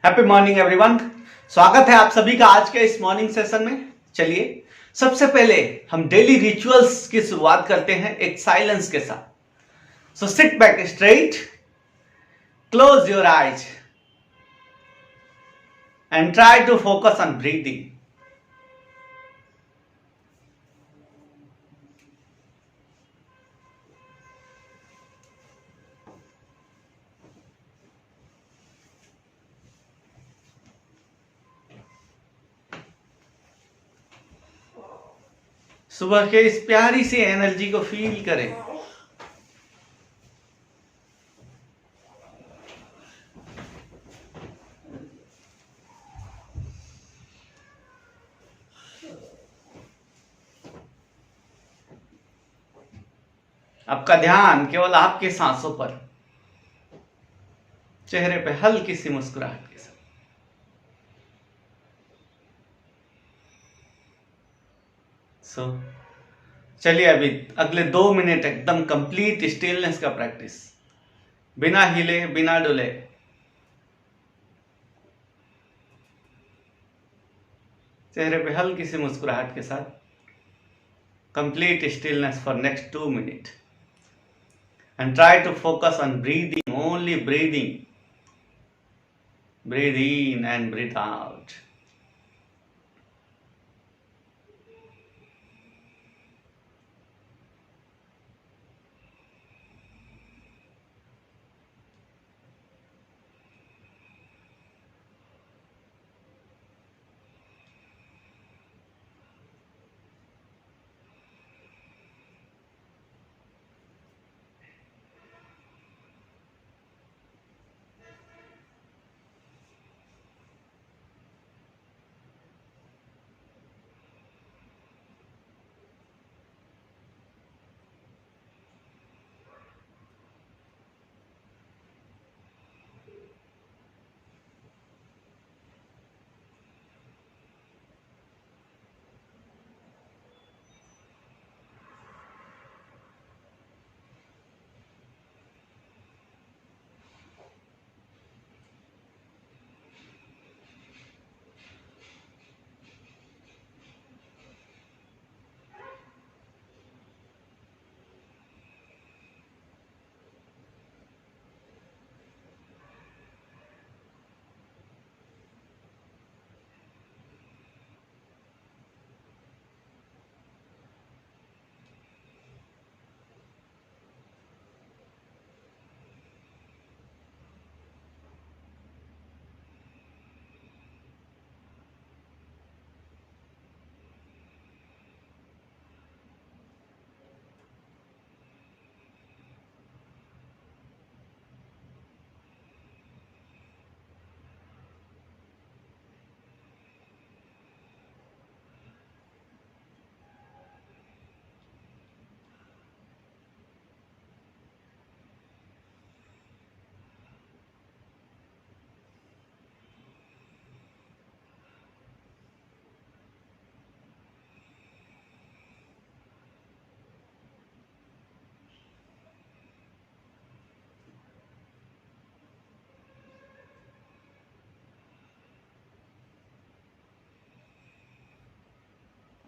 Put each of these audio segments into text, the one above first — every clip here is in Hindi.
Happy morning everyone. स्वागत है आप सभी का आज के इस मॉर्निंग सेशन में। चलिए सबसे पहले हम डेली रिचुअल्स की शुरुआत करते हैं एक साइलेंस के साथ। So sit back straight, close your eyes and try to focus on breathing. सुबह के इस प्यारी सी एनर्जी को फील करें। आपका ध्यान केवल आपके सांसों पर, चेहरे पे हल्की सी मुस्कुराहट के साथ। चलिए अभी अगले 2 मिनट एकदम कंप्लीट स्टिलनेस का प्रैक्टिस, बिना हिले बिना डुले। चेहरे पे हल्की सी मुस्कुराहट के साथ complete stillness for next 2 minute and try to focus on breathing, only breathing. Breathe in and breathe out.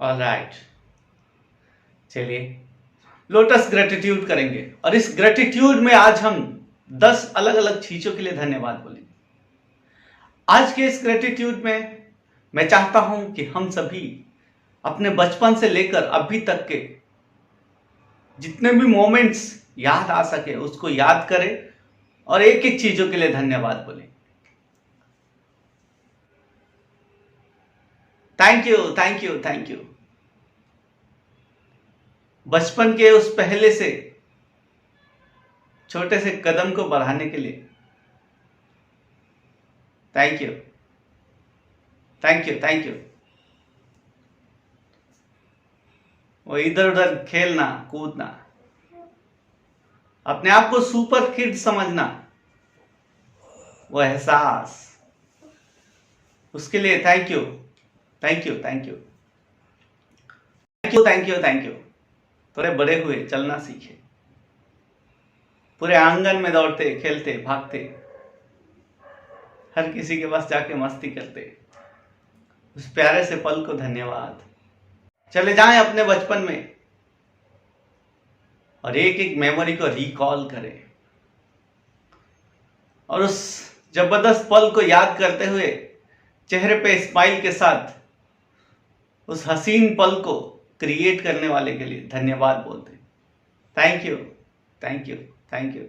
Alright, चलिए लोटस ग्रेटिट्यूड करेंगे और इस ग्रेटिट्यूड में आज हम 10 अलग अलग चीजों के लिए धन्यवाद बोलेंगे। आज के इस ग्रेटिट्यूड में मैं चाहता हूं कि हम सभी अपने बचपन से लेकर अभी तक के जितने भी मोमेंट्स याद आ सके उसको याद करें और एक एक चीजों के लिए धन्यवाद बोलें। Thank you, thank you, thank you. बचपन के उस पहले से छोटे से कदम को बढ़ाने के लिए thank you, thank you, thank you. वो इधर उधर खेलना कूदना, अपने आप को सुपर किड समझना, वो एहसास, उसके लिए thank you, thank you, thank you, thank you, thank you, thank you. थोड़े बड़े हुए, चलना सीखे, पूरे आंगन में दौड़ते खेलते भागते, हर किसी के पास जाके मस्ती करते, उस प्यारे से पल को धन्यवाद। चले जाएं अपने बचपन में और एक एक मेमोरी को रिकॉल करें और उस जबरदस्त पल को याद करते हुए चेहरे पे स्माइल के साथ उस हसीन पल को क्रिएट करने वाले के लिए धन्यवाद बोलते। Thank you, thank you, thank you,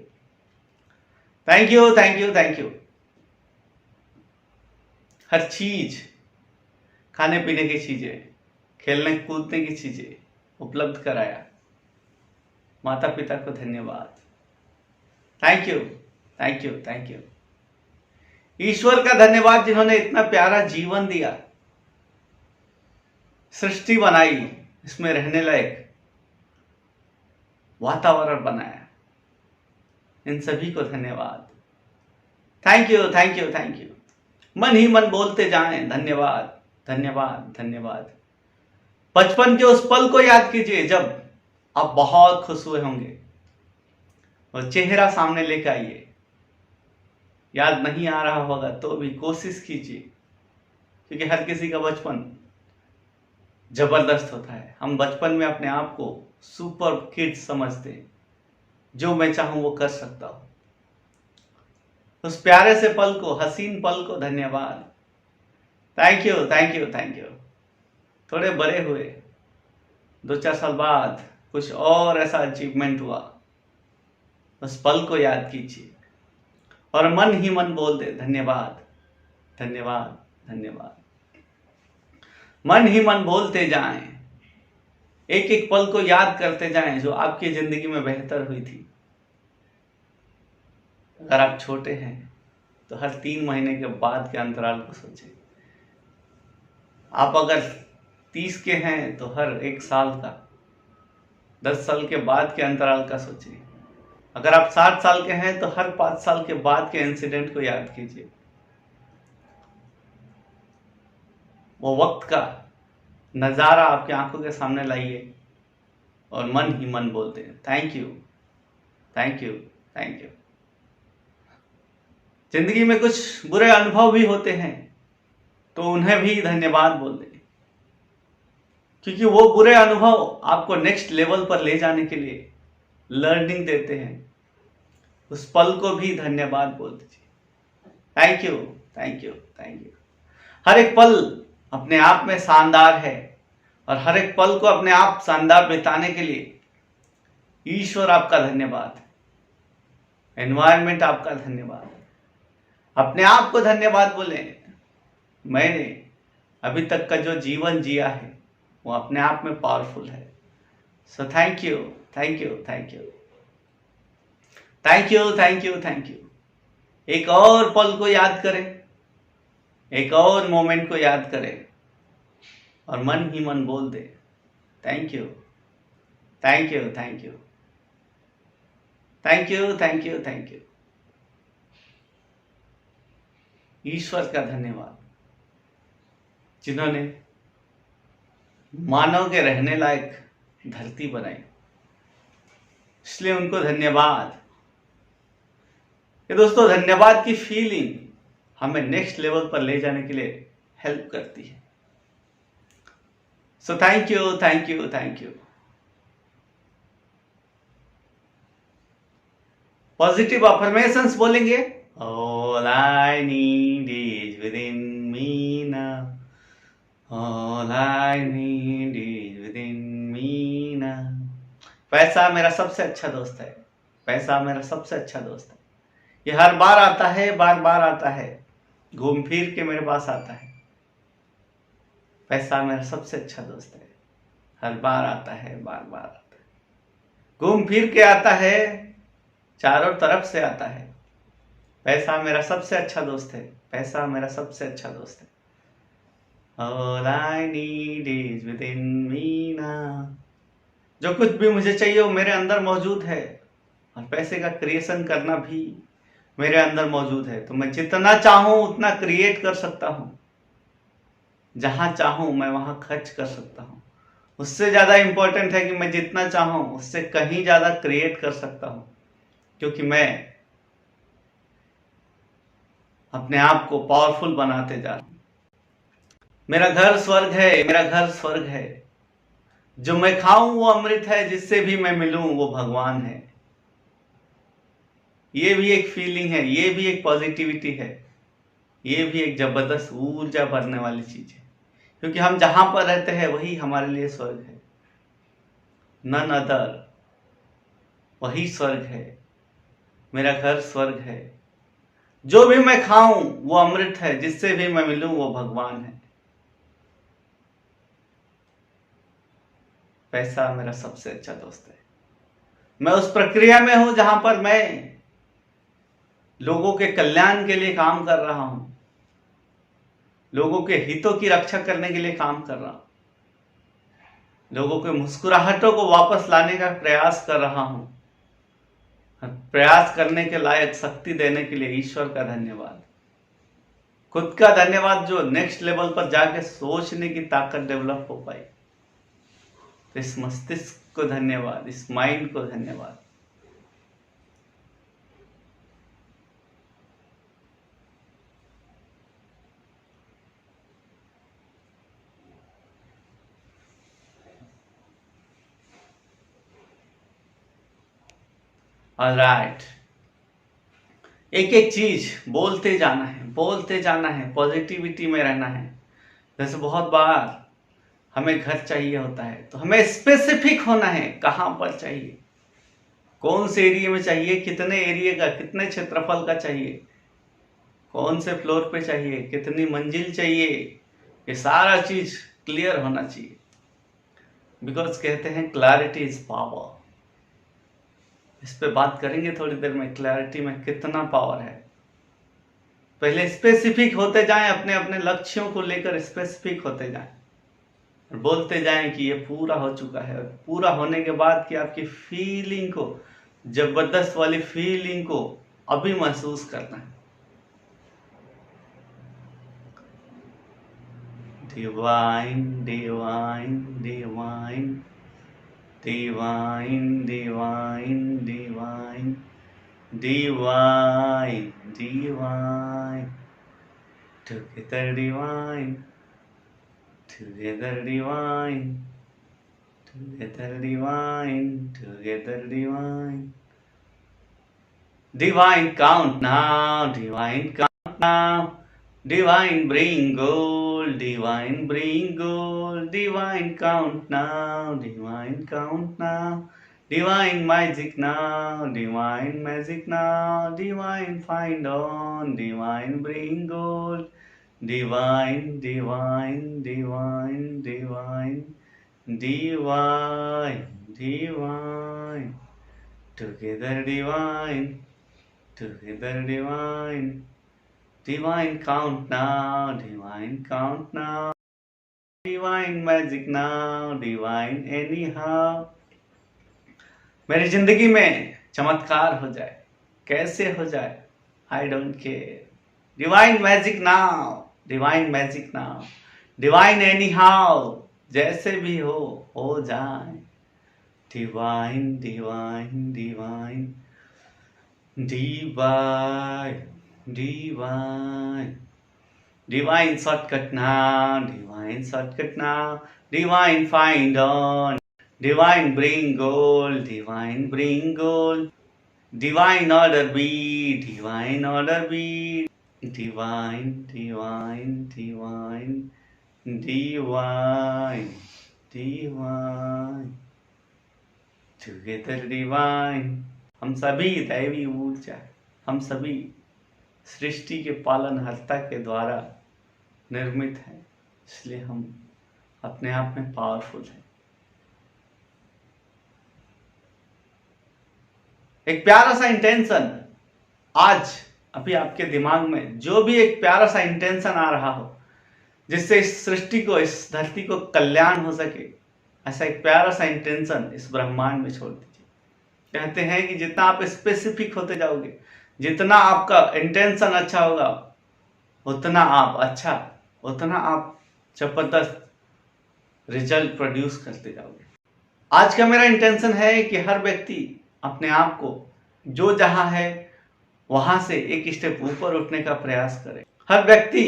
thank you, thank you, thank you. हर चीज, खाने पीने की चीजें, खेलने कूदने की चीजें उपलब्ध कराया, माता पिता को धन्यवाद। Thank you, thank you, thank you. ईश्वर का धन्यवाद जिन्होंने इतना प्यारा जीवन दिया, सृष्टि बनाई, इसमें रहने लायक वातावरण बनाया, इन सभी को धन्यवाद। Thank you, thank you, thank you. मन ही मन बोलते जाएं धन्यवाद, धन्यवाद, धन्यवाद। बचपन के उस पल को याद कीजिए जब आप बहुत खुश हुए होंगे और चेहरा सामने लेकर आइए। याद नहीं आ रहा होगा तो भी कोशिश कीजिए, क्योंकि हर किसी का बचपन जबरदस्त होता है। हम बचपन में अपने आप को सुपर किड समझते हैं, जो मैं चाहूं वो कर सकता हूं। उस प्यारे से पल को, हसीन पल को धन्यवाद। Thank you, thank you, thank you. थोड़े बड़े हुए, 2-4 साल बाद कुछ और ऐसा अचीवमेंट हुआ, उस पल को याद कीजिए और मन ही मन बोल दे धन्यवाद, धन्यवाद, धन्यवाद। मन ही मन बोलते जाएं, एक एक पल को याद करते जाएं जो आपकी जिंदगी में बेहतर हुई थी। अगर आप छोटे हैं तो हर 3 महीने के बाद के अंतराल को सोचें। आप अगर 30 के हैं तो हर 1 साल का, 10 साल के बाद के अंतराल का सोचें। अगर आप 60 साल के हैं तो हर 5 साल के बाद के इंसिडेंट को याद कीजिए। वो वक्त का नजारा आपकी आंखों के सामने लाइए और मन ही मन बोलते हैं thank you, thank you, thank you. जिंदगी में कुछ बुरे अनुभव भी होते हैं तो उन्हें भी धन्यवाद बोल दें, क्योंकि वो बुरे अनुभव आपको नेक्स्ट लेवल पर ले जाने के लिए लर्निंग देते हैं। उस पल को भी धन्यवाद बोल दीजिए। Thank you, thank you, thank you. हर एक पल अपने आप में शानदार है और हर एक पल को अपने आप शानदार बिताने के लिए ईश्वर आपका धन्यवाद, एनवायरनमेंट आपका धन्यवाद। अपने आप को धन्यवाद बोले, मैंने अभी तक का जो जीवन जिया है वो अपने आप में पावरफुल है। So thank you, thank you, thank you, thank you, thank you, thank you. एक और पल को याद करें, एक और मोमेंट को याद करें और मन ही मन बोल दे thank you, thank you, thank you, thank you, thank you, thank you. ईश्वर का धन्यवाद जिन्होंने मानव के रहने लायक धरती बनाई, इसलिए उनको धन्यवाद। ये दोस्तों, धन्यवाद की फीलिंग हमें नेक्स्ट लेवल पर ले जाने के लिए हेल्प करती है। So thank you, thank you, thank you. Positive affirmations बोलेंगे। All I need is within me now. All I need is within me now. पैसा मेरा सबसे अच्छा दोस्त है, पैसा मेरा सबसे अच्छा दोस्त है। ये हर बार आता है, बार बार आता है, घूम फिर के मेरे पास आता है। पैसा मेरा सबसे अच्छा दोस्त है, हर बार आता है, बार बार आता है, घूम फिर के आता है, चारों तरफ से आता है। पैसा मेरा सबसे अच्छा दोस्त है, पैसा मेरा सबसे अच्छा दोस्त है। All I need is within me now. जो कुछ भी मुझे चाहिए वो मेरे अंदर मौजूद है और पैसे का क्रिएशन करना भी मेरे अंदर मौजूद है। तो मैं जितना चाहूं उतना क्रिएट कर सकता हूं, जहां चाहूं मैं वहां खर्च कर सकता हूं। उससे ज्यादा इंपॉर्टेंट है कि मैं जितना चाहूं उससे कहीं ज्यादा क्रिएट कर सकता हूं, क्योंकि मैं अपने आप को पावरफुल बनाते जा रहा हूं। मेरा घर स्वर्ग है, मेरा घर स्वर्ग है, जो मैं खाऊं वो अमृत है, जिससे भी मैं मिलूं वो भगवान है। ये भी एक फीलिंग है, ये भी एक पॉजिटिविटी है, ये भी एक जबरदस्त ऊर्जा भरने वाली चीज है, क्योंकि हम जहां पर रहते हैं वही हमारे लिए स्वर्ग है, नन अदर, वही स्वर्ग है। मेरा घर स्वर्ग है, जो भी मैं खाऊं वो अमृत है, जिससे भी मैं मिलूं वो भगवान है। पैसा मेरा सबसे अच्छा दोस्त है। मैं उस प्रक्रिया में हूं जहां पर मैं लोगों के कल्याण के लिए काम कर रहा हूं, लोगों के हितों की रक्षा करने के लिए काम कर रहा हूं, लोगों के मुस्कुराहटों को वापस लाने का प्रयास कर रहा हूं। प्रयास करने के लायक शक्ति देने के लिए ईश्वर का धन्यवाद, खुद का धन्यवाद जो नेक्स्ट लेवल पर जाके सोचने की ताकत डेवलप हो पाई। तो इस मस्तिष्क को धन्यवाद, इस माइंड को धन्यवाद। ऑलराइट, एक एक चीज बोलते जाना है, बोलते जाना है, पॉजिटिविटी में रहना है। जैसे बहुत बार हमें घर चाहिए होता है तो हमें स्पेसिफिक होना है, कहां पर चाहिए, कौन से एरिया में चाहिए, कितने एरिया का, कितने क्षेत्रफल का चाहिए, कौन से फ्लोर पे चाहिए, कितनी मंजिल चाहिए, ये सारा चीज क्लियर होना चाहिए। बिकॉज कहते हैं क्लैरिटी इज पावर। इस पे बात करेंगे थोड़ी देर में, क्लैरिटी में कितना पावर है। पहले स्पेसिफिक होते जाएं, अपने अपने लक्ष्यों को लेकर स्पेसिफिक होते जाएं और बोलते जाएं कि ये पूरा हो चुका है। और पूरा होने के बाद कि आपकी फीलिंग को, जबरदस्त वाली फीलिंग को अभी महसूस करना है। Divine divine divine divine divine divine divine divine together divine together divine together divine together divine divine count now divine count now divine bring gold divine bring gold divine count now divine count now divine magic now divine magic now divine find on divine bring gold divine divine divine divine divine divine together divine divine count now divine count now divine magic now divine anyhow। मेरी जिंदगी में चमत्कार हो जाए, कैसे हो जाए, I don't care. Divine magic now divine magic now divine anyhow, जैसे भी हो जाए। Divine divine divine divine divine divine shortcut now divine shortcut now divine find on divine bring gold divine bring gold divine order be divine order be divine divine divine divine divine together divine। हम सभी दैवी ऊर्जा, हम सभी सृष्टि के पालनहर्ता के द्वारा निर्मित है, इसलिए हम अपने आप में पावरफुल हैं। एक प्यारा सा इंटेंशन आज अभी आपके दिमाग में, जो भी एक प्यारा सा इंटेंशन आ रहा हो जिससे इस सृष्टि को, इस धरती को कल्याण हो सके, ऐसा एक प्यारा सा इंटेंशन इस ब्रह्मांड में छोड़ दीजिए। कहते हैं कि जितना आप स्पेसिफिक होते जाओगे, जितना आपका इंटेंशन अच्छा होगा, उतना आप जबरदस्त रिजल्ट प्रोड्यूस करते जाओगे। आज का मेरा इंटेंशन है कि हर व्यक्ति अपने आप को जो जहां है वहां से एक स्टेप ऊपर उठने का प्रयास करें। हर व्यक्ति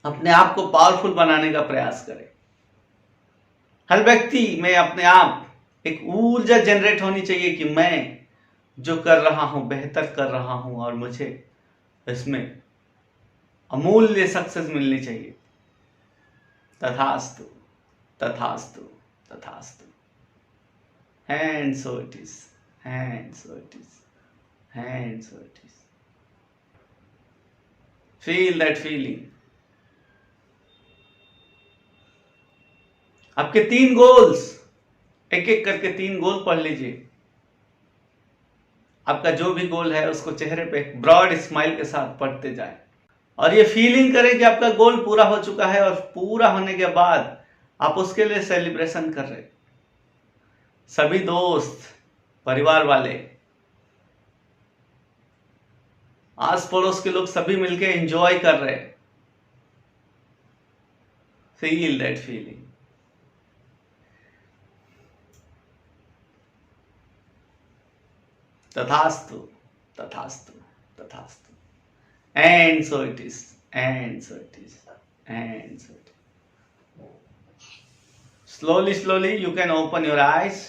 अपने आप को पावरफुल बनाने का प्रयास करे। हर व्यक्ति में अपने आप एक ऊर्जा जनरेट होनी चाहिए कि मैं जो कर रहा हूं बेहतर कर रहा हूं और मुझे इसमें अमूल्य सक्सेस मिलनी चाहिए। तथास्तु, तथास्तु, तथास्तु। And so it is, and so it is, and so it is. Feel that feeling. आपके 3 गोल्स, एक एक करके 3 गोल पढ़ लीजिए। आपका जो भी गोल है उसको चेहरे पे एक ब्रॉड स्माइल के साथ पढ़ते जाएं और ये फीलिंग करें कि आपका गोल पूरा हो चुका है और पूरा होने के बाद आप उसके लिए सेलिब्रेशन कर रहे। सभी दोस्त, परिवार वाले, आस पड़ोस के लोग सभी मिलके एंजॉय कर रहे। Feel that feeling. तथास्तु, तथास्तु, तथास्तु। And so it is, and so it is, and so it is. Slowly, slowly you can open your eyes.